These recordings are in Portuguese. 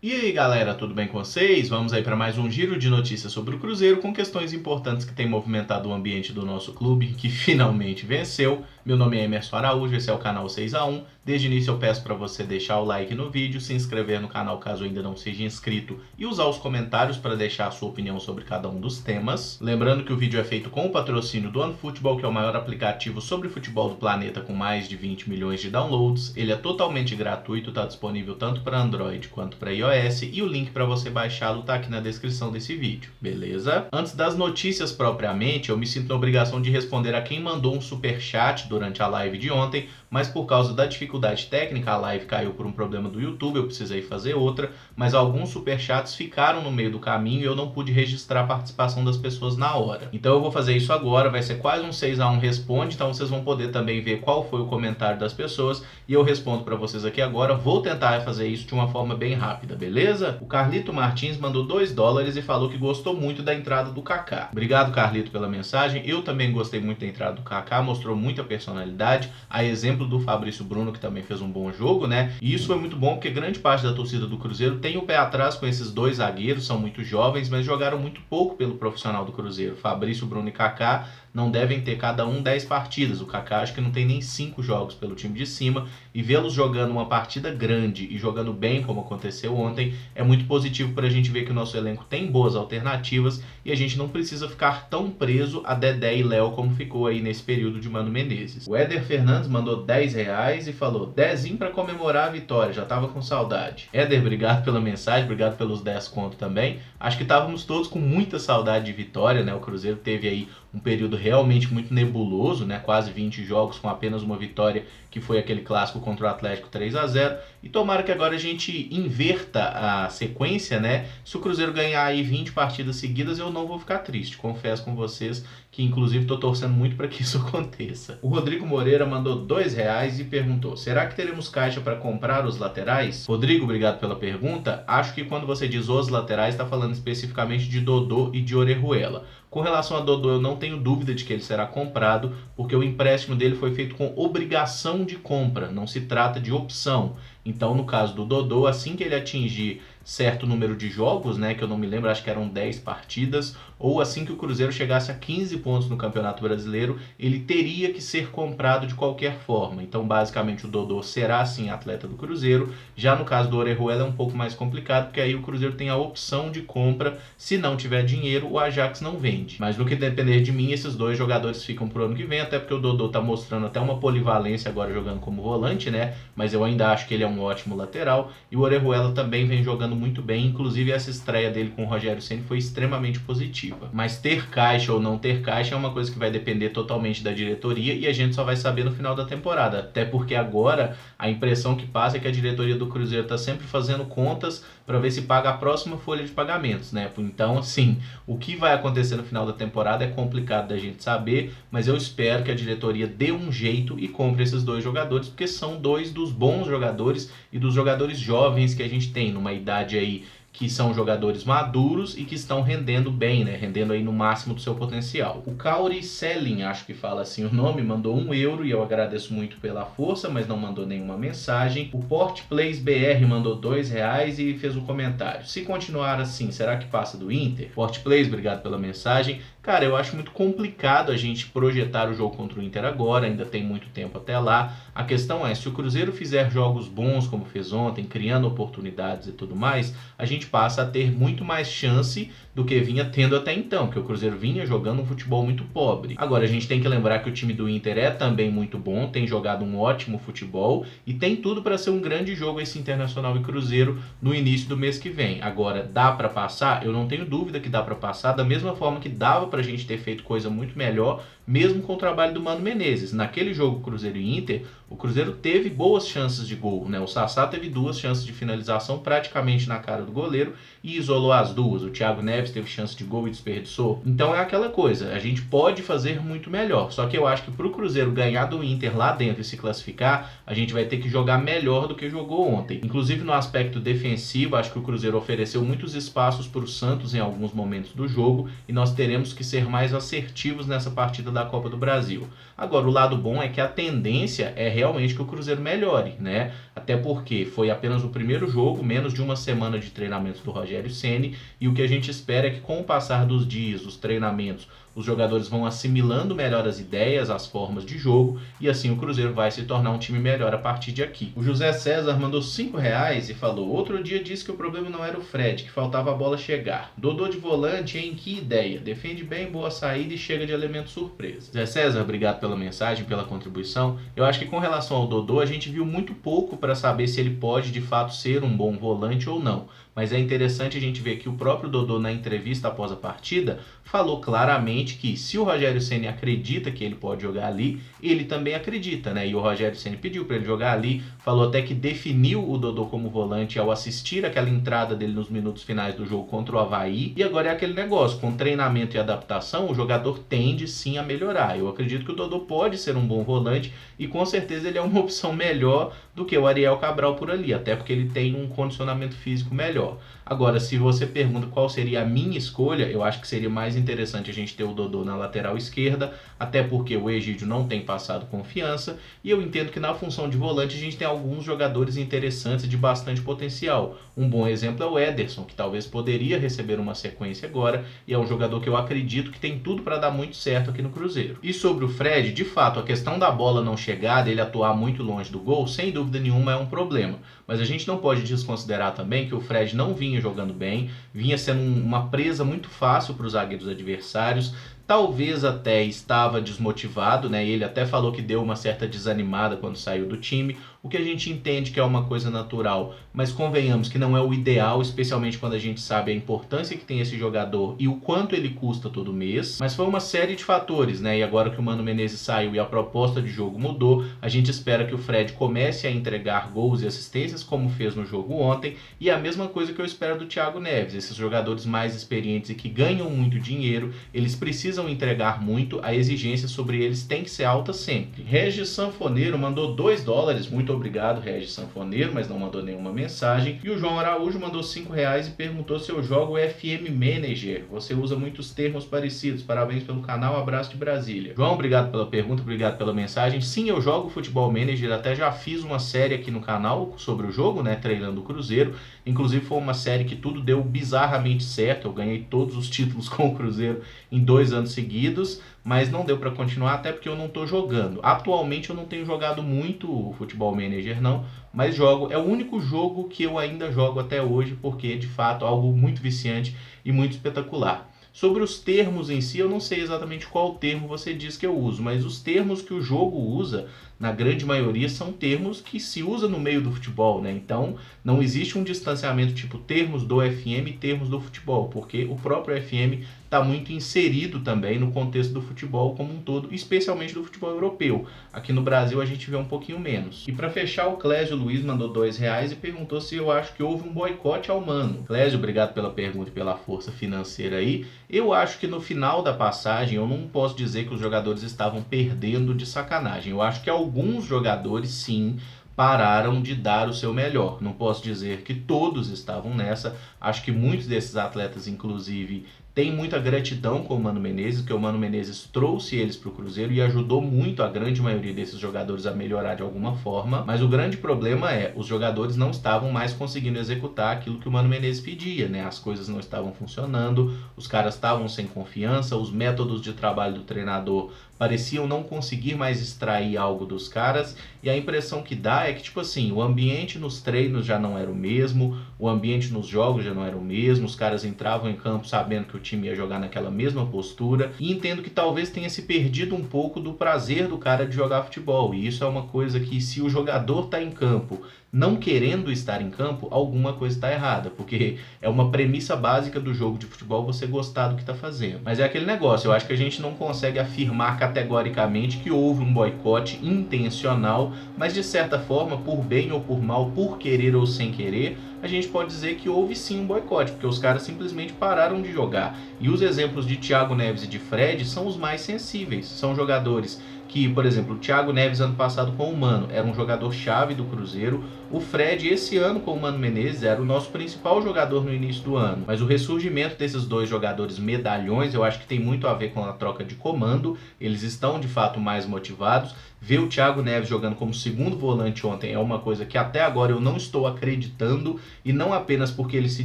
E aí galera, tudo bem com vocês? Vamos aí para mais um giro de notícias sobre o Cruzeiro com questões importantes que têm movimentado o ambiente do nosso clube, que finalmente venceu. Meu nome é Emerson Araújo, esse é o canal 6x1. Desde o início eu peço para você deixar o like no vídeo, se inscrever no canal caso ainda não seja inscrito e usar os comentários para deixar a sua opinião sobre cada um dos temas. Lembrando que o vídeo é feito com o patrocínio do OneFootball, que é o maior aplicativo sobre futebol do planeta com mais de 20 milhões de downloads. Ele é totalmente gratuito, está disponível tanto para Android quanto para iOS e o link para você baixá-lo está aqui na descrição desse vídeo, beleza? Antes das notícias propriamente, eu me sinto na obrigação de responder a quem mandou um superchat durante a live de ontem, mas por causa da dificuldade técnica, a live caiu por um problema do YouTube, eu precisei fazer outra, mas alguns superchats ficaram no meio do caminho e eu não pude registrar a participação das pessoas na hora. Então eu vou fazer isso agora, vai ser quase um 6x1 responde, então vocês vão poder também ver qual foi o comentário das pessoas e eu respondo para vocês aqui agora. Vou tentar fazer isso de uma forma bem rápida, beleza? O Carlito Martins mandou $2 e falou que gostou muito da entrada do Kaká. Obrigado, Carlito, pela mensagem. Eu também gostei muito da entrada do Kaká, mostrou muita personalidade, a exemplo do Fabrício Bruno, que também fez um bom jogo, né? E isso foi muito bom porque grande parte da torcida do Cruzeiro tem o pé atrás com esses dois zagueiros, são muito jovens, mas jogaram muito pouco pelo profissional do Cruzeiro. Fabrício, Bruno e Kaká não devem ter cada um 10 partidas. O Kaká acho que não tem nem 5 jogos pelo time de cima, e vê-los jogando uma partida grande e jogando bem, como aconteceu ontem, é muito positivo para a gente ver que o nosso elenco tem boas alternativas e a gente não precisa ficar tão preso a Dedé e Léo como ficou aí nesse período de Mano Menezes. O Éder Fernandes mandou R$10 e falou: 10 para comemorar a vitória, já tava com saudade. Éder, obrigado pela mensagem, obrigado pelos 10 conto também. Acho que estávamos todos com muita saudade de vitória, né? O Cruzeiro teve aí um período realmente muito nebuloso, né? Quase 20 jogos com apenas uma vitória, que foi aquele clássico contra o Atlético 3x0. E tomara que agora a gente inverta a sequência, né? Se o Cruzeiro ganhar aí 20 partidas seguidas, eu não vou ficar triste. Confesso com vocês que inclusive estou torcendo muito para que isso aconteça. O Rodrigo Moreira mandou R$2 e perguntou: será que teremos caixa para comprar os laterais? Rodrigo, obrigado pela pergunta. Acho que quando você diz os laterais, está falando especificamente de Dodô e de Orejuela. Com relação a Dodô, eu não tenho dúvida de que ele será comprado, porque o empréstimo dele foi feito com obrigação de compra, não se trata de opção. Então, no caso do Dodô, assim que ele atingir certo número de jogos, né, que eu não me lembro, acho que eram 10 partidas, ou assim que o Cruzeiro chegasse a 15 pontos no Campeonato Brasileiro, ele teria que ser comprado de qualquer forma. Então, basicamente, o Dodô será, sim, atleta do Cruzeiro. Já no caso do Orejuela é um pouco mais complicado, porque aí o Cruzeiro tem a opção de compra. Se não tiver dinheiro, o Ajax não vende. Mas no que depender de mim, esses dois jogadores ficam pro ano que vem, até porque o Dodô tá mostrando até uma polivalência agora jogando como volante, né? Mas eu ainda acho que ele é um ótimo lateral. E o Orejuela também vem jogando muito bem, inclusive essa estreia dele com o Rogério Ceni foi extremamente positiva. Mas ter caixa ou não ter caixa é uma coisa que vai depender totalmente da diretoria e a gente só vai saber no final da temporada, até porque agora a impressão que passa é que a diretoria do Cruzeiro está sempre fazendo contas para ver se paga a próxima folha de pagamentos, né? Então, assim, o que vai acontecer no final da temporada é complicado da gente saber, mas eu espero que a diretoria dê um jeito e compre esses dois jogadores, porque são dois dos bons jogadores e dos jogadores jovens que a gente tem numa idade aí que são jogadores maduros e que estão rendendo bem, né? Rendendo aí no máximo do seu potencial. O Kauri Selin, acho que fala assim o nome, mandou €1 e eu agradeço muito pela força, mas não mandou nenhuma mensagem. O Port Plays BR mandou R$2 e fez um comentário: se continuar assim, será que passa do Inter? Port Plays, obrigado pela mensagem. Cara, eu acho muito complicado a gente projetar o jogo contra o Inter agora, ainda tem muito tempo até lá. A questão é, se o Cruzeiro fizer jogos bons como fez ontem, criando oportunidades e tudo mais, a gente passa a ter muito mais chance do que vinha tendo até então, porque o Cruzeiro vinha jogando um futebol muito pobre. Agora, a gente tem que lembrar que o time do Inter é também muito bom, tem jogado um ótimo futebol e tem tudo para ser um grande jogo esse Internacional e Cruzeiro no início do mês que vem. Agora, dá para passar? Eu não tenho dúvida que dá para passar, da mesma forma que dava pra gente ter feito coisa muito melhor, mesmo com o trabalho do Mano Menezes. Naquele jogo Cruzeiro e Inter, o Cruzeiro teve boas chances de gol, né? O Sassá teve 2 chances de finalização praticamente na cara do goleiro e isolou as 2. O Thiago Neves teve chance de gol e desperdiçou. Então é aquela coisa, a gente pode fazer muito melhor. Só que eu acho que pro Cruzeiro ganhar do Inter lá dentro e se classificar, a gente vai ter que jogar melhor do que jogou ontem. Inclusive no aspecto defensivo, acho que o Cruzeiro ofereceu muitos espaços para o Santos em alguns momentos do jogo e nós teremos que ser mais assertivos nessa partida da Copa do Brasil. Agora, o lado bom é que a tendência é realmente que o Cruzeiro melhore, né? até porque foi apenas o primeiro jogo, menos de uma semana de treinamentos do Rogério Ceni, e o que a gente espera é que com o passar dos dias, dos treinamentos, os jogadores vão assimilando melhor as ideias, as formas de jogo, e assim o Cruzeiro vai se tornar um time melhor a partir de aqui. O José César mandou R$5 e falou: outro dia disse que o problema não era o Fred, que faltava a bola chegar. Dodô de volante, hein? Que ideia. Defende bem, boa saída e chega de elemento surpresa. José César, obrigado pela mensagem, pela contribuição. Eu acho que com relação ao Dodô, a gente viu muito pouco para saber se ele pode de fato ser um bom volante ou não. Mas é interessante a gente ver que o próprio Dodô, na entrevista após a partida, falou claramente que se o Rogério Ceni acredita que ele pode jogar ali, ele também acredita, né? E o Rogério Ceni pediu para ele jogar ali, falou até que definiu o Dodô como volante ao assistir aquela entrada dele nos minutos finais do jogo contra o Avaí. E agora é aquele negócio, com treinamento e adaptação, o jogador tende sim a melhorar. Eu acredito que o Dodô pode ser um bom volante e com certeza ele é uma opção melhor do que o Ariel Cabral por ali, até porque ele tem um condicionamento físico melhor. Agora, se você pergunta qual seria a minha escolha, eu acho que seria mais interessante a gente ter o Dodô na lateral esquerda, até porque o Egídio não tem passado confiança, e eu entendo que na função de volante a gente tem alguns jogadores interessantes e de bastante potencial. Um bom exemplo é o Ederson, que talvez poderia receber uma sequência agora, e é um jogador que eu acredito que tem tudo para dar muito certo aqui no Cruzeiro. E sobre o Fred, de fato, a questão da bola não chegar, dele atuar muito longe do gol, sem dúvida nenhuma é um problema. Mas a gente não pode desconsiderar também que o Fred não vinha jogando bem, vinha sendo uma presa muito fácil para os zagueiros adversários, talvez até estava desmotivado, né? Ele até falou que deu uma certa desanimada quando saiu do time, o que a gente entende que é uma coisa natural, mas convenhamos que não é o ideal, especialmente quando a gente sabe a importância que tem esse jogador e o quanto ele custa todo mês. Mas foi uma série de fatores, né? E agora que o Mano Menezes saiu e a proposta de jogo mudou, a gente espera que o Fred comece a entregar gols e assistências como fez no jogo ontem, e é a mesma coisa que eu espero do Thiago Neves. Esses jogadores mais experientes e que ganham muito dinheiro, eles precisam entregar muito, a exigência sobre eles tem que ser alta sempre. Regis Sanfoneiro mandou $2, muito obrigado Regis Sanfoneiro, mas não mandou nenhuma mensagem. E o João Araújo mandou R$5 e perguntou se eu jogo FM Manager. Você usa muitos termos parecidos, parabéns pelo canal, abraço de Brasília. João, obrigado pela pergunta, obrigado pela mensagem. Sim, eu jogo Futebol Manager, até já fiz uma série aqui no canal sobre o jogo, né, treinando o Cruzeiro. Inclusive foi uma série que tudo deu bizarramente certo, eu ganhei todos os títulos com o Cruzeiro em 2 anos seguidos, mas não deu para continuar até porque eu não estou jogando. Atualmente eu não tenho jogado muito o Futebol Manager não, mas jogo, é o único jogo que eu ainda jogo até hoje, porque de fato é algo muito viciante e muito espetacular. Sobre os termos em si, eu não sei exatamente qual termo você diz que eu uso, mas os termos que o jogo usa, na grande maioria, são termos que se usa no meio do futebol, né? Então, não existe um distanciamento tipo termos do FM e termos do futebol, porque o próprio FM está muito inserido também no contexto do futebol como um todo, especialmente do futebol europeu. Aqui no Brasil a gente vê um pouquinho menos. E para fechar, o Clésio Luiz mandou R$2 e perguntou se eu acho que houve um boicote ao Mano. Clésio, obrigado pela pergunta e pela força financeira aí. Eu acho que no final da passagem, eu não posso dizer que os jogadores estavam perdendo de sacanagem. Eu acho que alguns jogadores, sim, pararam de dar o seu melhor. Não posso dizer que todos estavam nessa. Acho que muitos desses atletas, inclusive, têm muita gratidão com o Mano Menezes, que o Mano Menezes trouxe eles para o Cruzeiro e ajudou muito a grande maioria desses jogadores a melhorar de alguma forma. Mas o grande problema é, os jogadores não estavam mais conseguindo executar aquilo que o Mano Menezes pedia, né? As coisas não estavam funcionando, os caras estavam sem confiança, os métodos de trabalho do treinador pareciam não conseguir mais extrair algo dos caras, e a impressão que dá é que, tipo assim, o ambiente nos treinos já não era o mesmo, o ambiente nos jogos já não era o mesmo, os caras entravam em campo sabendo que o time ia jogar naquela mesma postura, e entendo que talvez tenha se perdido um pouco do prazer do cara de jogar futebol, e isso é uma coisa que, se o jogador tá em campo não querendo estar em campo, alguma coisa está errada, porque é uma premissa básica do jogo de futebol você gostar do que está fazendo. Mas é aquele negócio, eu acho que a gente não consegue afirmar categoricamente que houve um boicote intencional, mas de certa forma, por bem ou por mal, por querer ou sem querer, a gente pode dizer que houve sim um boicote, porque os caras simplesmente pararam de jogar. E os exemplos de Thiago Neves e de Fred são os mais sensíveis, são jogadores que, por exemplo, o Thiago Neves ano passado com o Mano era um jogador-chave do Cruzeiro, o Fred esse ano com o Mano Menezes era o nosso principal jogador no início do ano, mas o ressurgimento desses dois jogadores medalhões eu acho que tem muito a ver com a troca de comando, eles estão de fato mais motivados. Ver o Thiago Neves jogando como segundo volante ontem é uma coisa que até agora eu não estou acreditando, e não apenas porque ele se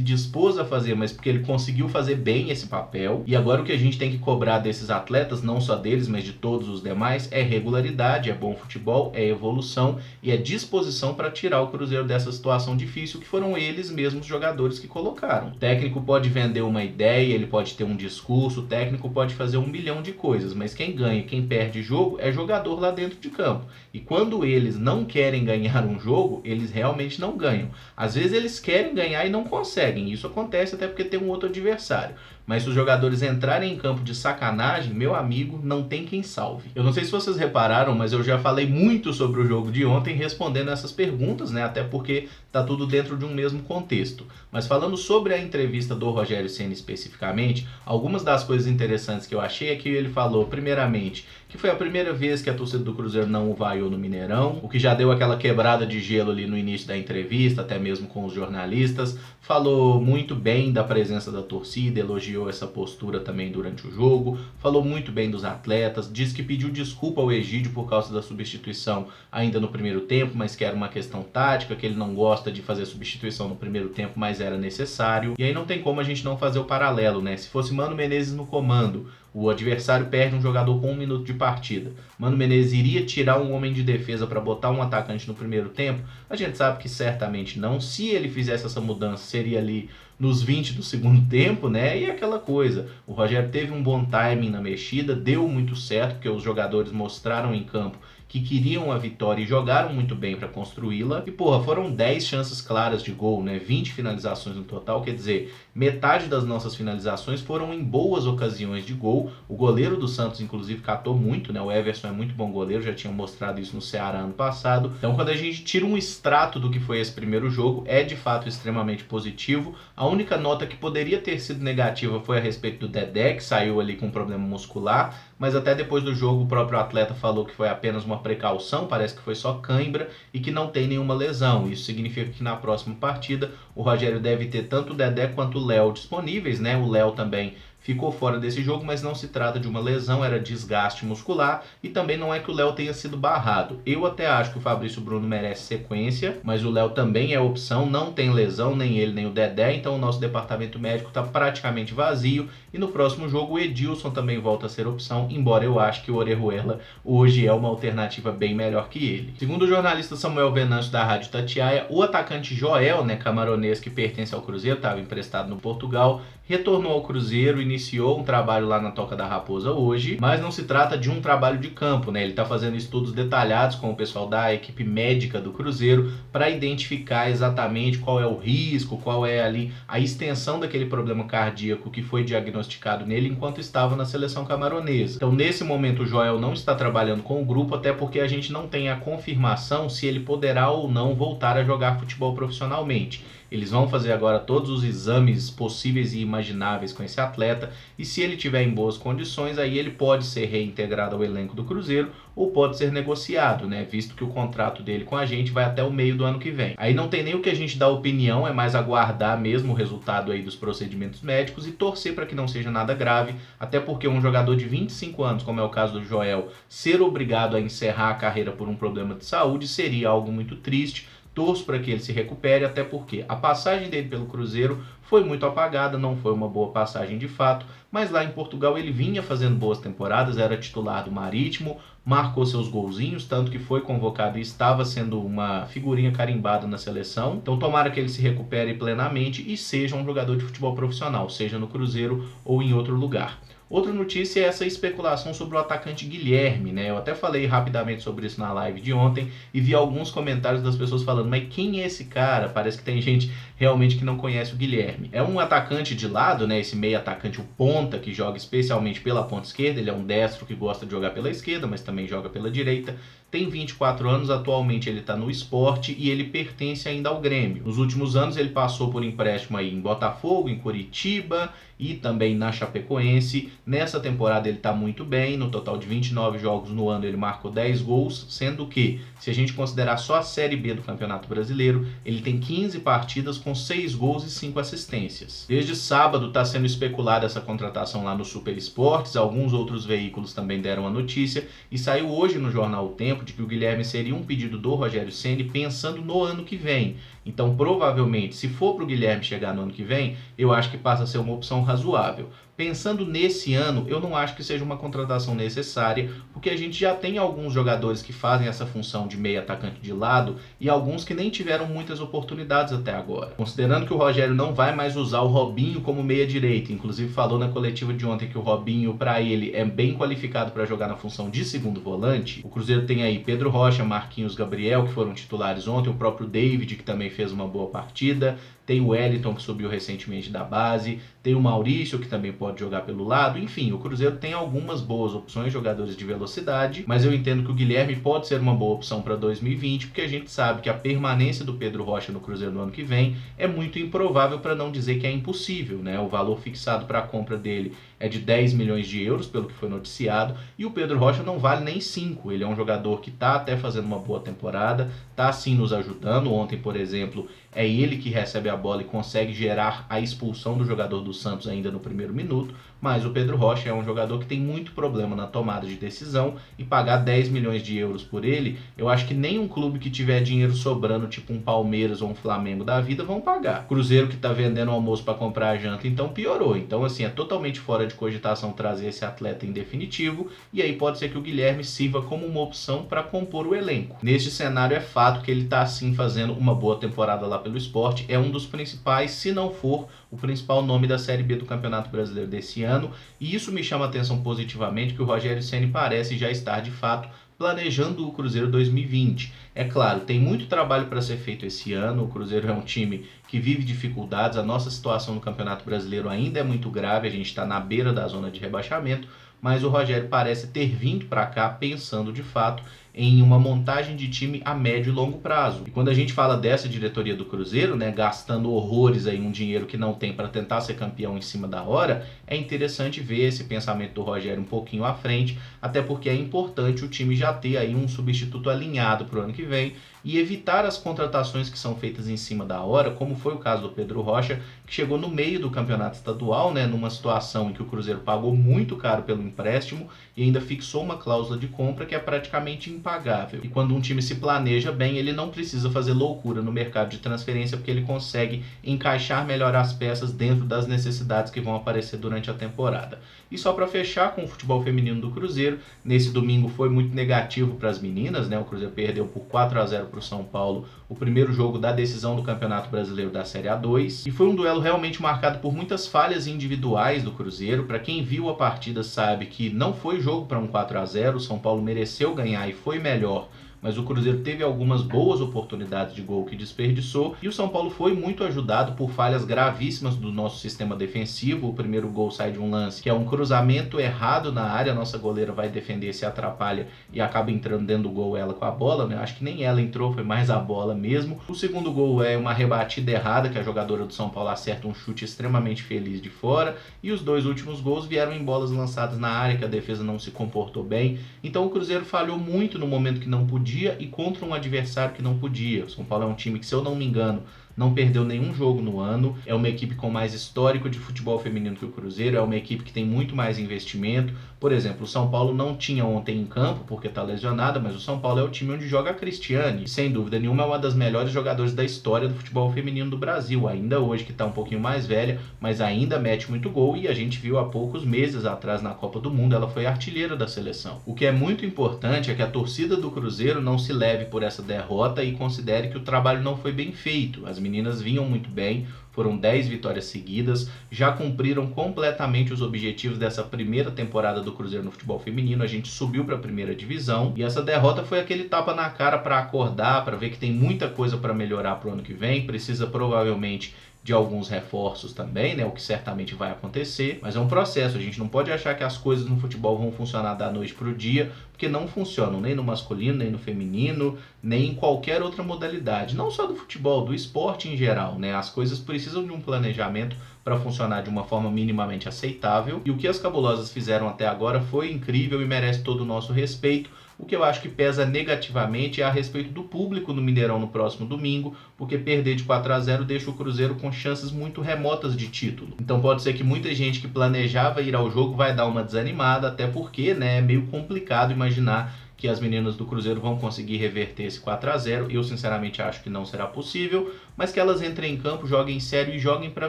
dispôs a fazer, mas porque ele conseguiu fazer bem esse papel. E agora o que a gente tem que cobrar desses atletas, não só deles, mas de todos os demais, é regularidade, é bom futebol, é evolução e é disposição para tirar o Cruzeiro dessa situação difícil que foram eles mesmos jogadores que colocaram. O técnico pode vender uma ideia, ele pode ter um discurso, o técnico pode fazer 1 milhão de coisas, mas quem ganha, quem perde jogo é jogador lá dentro de campo. E quando eles não querem ganhar um jogo, eles realmente não ganham. Às vezes eles querem ganhar e não conseguem. Isso acontece até porque tem um outro adversário. Mas se os jogadores entrarem em campo de sacanagem, meu amigo, não tem quem salve. Eu não sei se vocês repararam, mas eu já falei muito sobre o jogo de ontem respondendo essas perguntas, né? Até porque tá tudo dentro de um mesmo contexto. Mas falando sobre a entrevista do Rogério Ceni especificamente, algumas das coisas interessantes que eu achei é que ele falou, primeiramente, que foi a primeira vez que a torcida do Cruzeiro não o vaiou no Mineirão, o que já deu aquela quebrada de gelo ali no início da entrevista, até mesmo com os jornalistas. Falou muito bem da presença da torcida, elogiou essa postura também durante o jogo, falou muito bem dos atletas, disse que pediu desculpa ao Egídio por causa da substituição ainda no primeiro tempo, mas que era uma questão tática, que ele não gosta de fazer substituição no primeiro tempo, mas era necessário. E aí não tem como a gente não fazer o paralelo, né? Se fosse Mano Menezes no comando, o adversário perde um jogador com 1 minuto de partida, Mano Menezes iria tirar um homem de defesa para botar um atacante no primeiro tempo? A gente sabe que certamente não. Se ele fizesse essa mudança, seria ali nos 20 do segundo tempo, né? E aquela coisa, o Rogério teve um bom timing na mexida, deu muito certo, porque os jogadores mostraram em campo que queriam a vitória e jogaram muito bem para construí-la. E porra, foram 10 chances claras de gol, né? 20 finalizações no total, quer dizer, metade das nossas finalizações foram em boas ocasiões de gol. O goleiro do Santos, inclusive, catou muito, né? O Everson é muito bom goleiro, já tinha mostrado isso no Ceará ano passado. Então, quando a gente tira um extrato do que foi esse primeiro jogo, é de fato extremamente positivo. A única nota que poderia ter sido negativa foi a respeito do Dedé, que saiu ali com um problema muscular, mas até depois do jogo o próprio atleta falou que foi apenas uma precaução, parece que foi só cãibra e que não tem nenhuma lesão. Isso significa que na próxima partida o Rogério deve ter tanto o Dedé quanto o Léo disponíveis, né? O Léo também ficou fora desse jogo, mas não se trata de uma lesão, era desgaste muscular e também não é que o Léo tenha sido barrado. Eu até acho que o Fabrício Bruno merece sequência, mas o Léo também é opção, não tem lesão, nem ele nem o Dedé, então o nosso departamento médico está praticamente vazio e no próximo jogo o Edilson também volta a ser opção, embora eu acho que o Orejuela hoje é uma alternativa bem melhor que ele. Segundo o jornalista Samuel Venâncio da Rádio Itatiaia, o atacante Joel, né, camaronês que pertence ao Cruzeiro, estava emprestado no Portugal, retornou ao Cruzeiro, iniciou um trabalho lá na Toca da Raposa hoje, mas não se trata de um trabalho de campo, né? Ele está fazendo estudos detalhados com o pessoal da equipe médica do Cruzeiro para identificar exatamente qual é o risco, qual é ali a extensão daquele problema cardíaco que foi diagnosticado nele enquanto estava na seleção camaronesa. Então, nesse momento, o Joel não está trabalhando com o grupo, até porque a gente não tem a confirmação se ele poderá ou não voltar a jogar futebol profissionalmente. Eles vão fazer agora todos os exames possíveis e imagináveis com esse atleta e se ele tiver em boas condições, aí ele pode ser reintegrado ao elenco do Cruzeiro ou pode ser negociado, né? Visto que o contrato dele com a gente vai até o meio do ano que vem. Aí não tem nem o que a gente dar opinião, é mais aguardar mesmo o resultado aí dos procedimentos médicos e torcer para que não seja nada grave, até porque um jogador de 25 anos, como é o caso do Joel, ser obrigado a encerrar a carreira por um problema de saúde seria algo muito triste. Torço para que ele se recupere, até porque a passagem dele pelo Cruzeiro foi muito apagada, não foi uma boa passagem de fato, mas lá em Portugal ele vinha fazendo boas temporadas, era titular do Marítimo, marcou seus golzinhos, tanto que foi convocado e estava sendo uma figurinha carimbada na seleção. Então tomara que ele se recupere plenamente e seja um jogador de futebol profissional, seja no Cruzeiro ou em outro lugar. Outra notícia é essa especulação sobre o atacante Guilherme, né? Eu até falei rapidamente sobre isso na live de ontem e vi alguns comentários das pessoas falando, mas quem é esse cara? Parece que tem gente realmente que não conhece o Guilherme. É um atacante de lado, né? Esse meio atacante, o ponta, que joga especialmente pela ponta esquerda. Ele é um destro que gosta de jogar pela esquerda, mas também joga pela direita. tem 24 anos, atualmente ele está no Sport e ele pertence ainda ao Grêmio. Nos últimos anos ele passou por empréstimo aí em Botafogo, em Curitiba e também na Chapecoense. Nessa temporada ele está muito bem, no total de 29 jogos no ano ele marcou 10 gols, sendo que, se a gente considerar só a Série B do Campeonato Brasileiro, ele tem 15 partidas com 6 gols e 5 assistências. Desde sábado está sendo especulada essa contratação lá no Super Esportes, alguns outros veículos também deram a notícia, e saiu hoje no jornal O Tempo de que o Guilherme seria um pedido do Rogério Ceni pensando no ano que vem. Então, provavelmente, se for para o Guilherme chegar no ano que vem, eu acho que passa a ser uma opção razoável. Pensando nesse ano, eu não acho que seja uma contratação necessária, porque a gente já tem alguns jogadores que fazem essa função de meio atacante de lado e alguns que nem tiveram muitas oportunidades até agora. Considerando que o Rogério não vai mais usar o Robinho como meia direita, inclusive falou na coletiva de ontem que o Robinho, para ele, é bem qualificado para jogar na função de segundo volante. O Cruzeiro tem aí Pedro Rocha, Marquinhos, Gabriel, que foram titulares ontem, o próprio David, que também fez uma boa partida, tem o Wellington, que subiu recentemente da base, tem o Maurício, que também pode jogar pelo lado. Enfim, o Cruzeiro tem algumas boas opções, jogadores de velocidade, mas eu entendo que o Guilherme pode ser uma boa opção para 2020, porque a gente sabe que a permanência do Pedro Rocha no Cruzeiro no ano que vem é muito improvável, para não dizer que é impossível, né? O valor fixado para a compra dele é de 10 milhões de euros, pelo que foi noticiado, e o Pedro Rocha não vale nem 5. Ele é um jogador que está até fazendo uma boa temporada, está sim nos ajudando. Ontem, por exemplo, é ele que recebe a bola e consegue gerar a expulsão do jogador do Santos ainda no primeiro minuto, mas o Pedro Rocha é um jogador que tem muito problema na tomada de decisão, e pagar 10 milhões de euros por ele, eu acho que nenhum clube que tiver dinheiro sobrando, tipo um Palmeiras ou um Flamengo da vida, vão pagar. Cruzeiro que está vendendo almoço para comprar a janta, então piorou. Então, assim, é totalmente fora de cogitação trazer esse atleta em definitivo, e aí pode ser que o Guilherme sirva como uma opção para compor o elenco. Neste cenário, é fato que ele está sim fazendo uma boa temporada lá pelo Sport, é um dos principais, se não for o principal nome da Série B do Campeonato Brasileiro desse ano, e isso me chama a atenção positivamente, que o Rogério Ceni parece já estar de fato planejando o Cruzeiro 2020. É claro, tem muito trabalho para ser feito esse ano, o Cruzeiro é um time que vive dificuldades, a nossa situação no Campeonato Brasileiro ainda é muito grave, a gente está na beira da zona de rebaixamento, mas o Rogério parece ter vindo para cá pensando de fato em uma montagem de time a médio e longo prazo. E quando a gente fala dessa diretoria do Cruzeiro, né, gastando horrores aí, um dinheiro que não tem para tentar ser campeão em cima da hora, é interessante ver esse pensamento do Rogério um pouquinho à frente, até porque é importante o time já ter aí um substituto alinhado para o ano que vem e evitar as contratações que são feitas em cima da hora, como foi o caso do Pedro Rocha, que chegou no meio do campeonato estadual, né, numa situação em que o Cruzeiro pagou muito caro pelo empréstimo e ainda fixou uma cláusula de compra que é praticamente impagável. E quando um time se planeja bem, ele não precisa fazer loucura no mercado de transferência, porque ele consegue encaixar melhor as peças dentro das necessidades que vão aparecer durante a temporada. E só para fechar com o futebol feminino do Cruzeiro, nesse domingo foi muito negativo para as meninas, né? O Cruzeiro perdeu por 4-0 para o São Paulo, o primeiro jogo da decisão do Campeonato Brasileiro da Série A2, e foi um duelo realmente marcado por muitas falhas individuais do Cruzeiro. Para quem viu a partida sabe que não foi jogo para um 4-0, o São Paulo mereceu ganhar e foi melhor, mas o Cruzeiro teve algumas boas oportunidades de gol que desperdiçou, e o São Paulo foi muito ajudado por falhas gravíssimas do nosso sistema defensivo. O primeiro gol sai de um lance que é um cruzamento errado na área, a nossa goleira vai defender, se atrapalha e acaba entrando dentro do gol ela com a bola, né? Acho que nem ela entrou, foi mais a bola mesmo. O segundo gol é uma rebatida errada, que a jogadora do São Paulo acerta um chute extremamente feliz de fora, e os dois últimos gols vieram em bolas lançadas na área, que a defesa não se comportou bem. Então o Cruzeiro falhou muito no momento que não podia e contra um adversário que não podia. O São Paulo é um time que, se eu não me engano, não perdeu nenhum jogo no ano, é uma equipe com mais histórico de futebol feminino que o Cruzeiro, é uma equipe que tem muito mais investimento. Por exemplo, o São Paulo não tinha ontem em campo porque está lesionada, mas o São Paulo é o time onde joga a Cristiane, e sem dúvida nenhuma é uma das melhores jogadoras da história do futebol feminino do Brasil, ainda hoje, que está um pouquinho mais velha, mas ainda mete muito gol, e a gente viu há poucos meses atrás na Copa do Mundo, ela foi artilheira da seleção. O que é muito importante é que a torcida do Cruzeiro não se leve por essa derrota e considere que o trabalho não foi bem feito. As meninas vinham muito bem, foram 10 vitórias seguidas, já cumpriram completamente os objetivos dessa primeira temporada do Cruzeiro no futebol feminino. A gente subiu para a primeira divisão e essa derrota foi aquele tapa na cara para acordar, para ver que tem muita coisa para melhorar para o ano que vem, precisa provavelmente de alguns reforços também, né, o que certamente vai acontecer, mas é um processo, a gente não pode achar que as coisas no futebol vão funcionar da noite para o dia, porque não funcionam nem no masculino, nem no feminino, nem em qualquer outra modalidade, não só do futebol, do esporte em geral, né, as coisas precisam de um planejamento para funcionar de uma forma minimamente aceitável, e o que as Cabulosas fizeram até agora foi incrível e merece todo o nosso respeito. O que eu acho que pesa negativamente é a respeito do público no Mineirão no próximo domingo, porque perder de 4-0 deixa o Cruzeiro com chances muito remotas de título. Então pode ser que muita gente que planejava ir ao jogo vai dar uma desanimada, até porque, né, é meio complicado imaginar que as meninas do Cruzeiro vão conseguir reverter esse 4-0. Eu sinceramente acho que não será possível, mas que elas entrem em campo, joguem sério e joguem para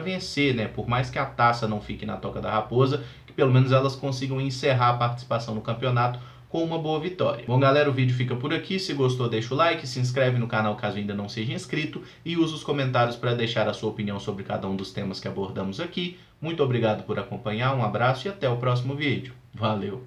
vencer, né? Por mais que a taça não fique na Toca da Raposa, que pelo menos elas consigam encerrar a participação no campeonato com uma boa vitória. Bom, galera, o vídeo fica por aqui. Se gostou, deixa o like, se inscreve no canal caso ainda não seja inscrito e usa os comentários para deixar a sua opinião sobre cada um dos temas que abordamos aqui. Muito obrigado por acompanhar, um abraço e até o próximo vídeo. Valeu!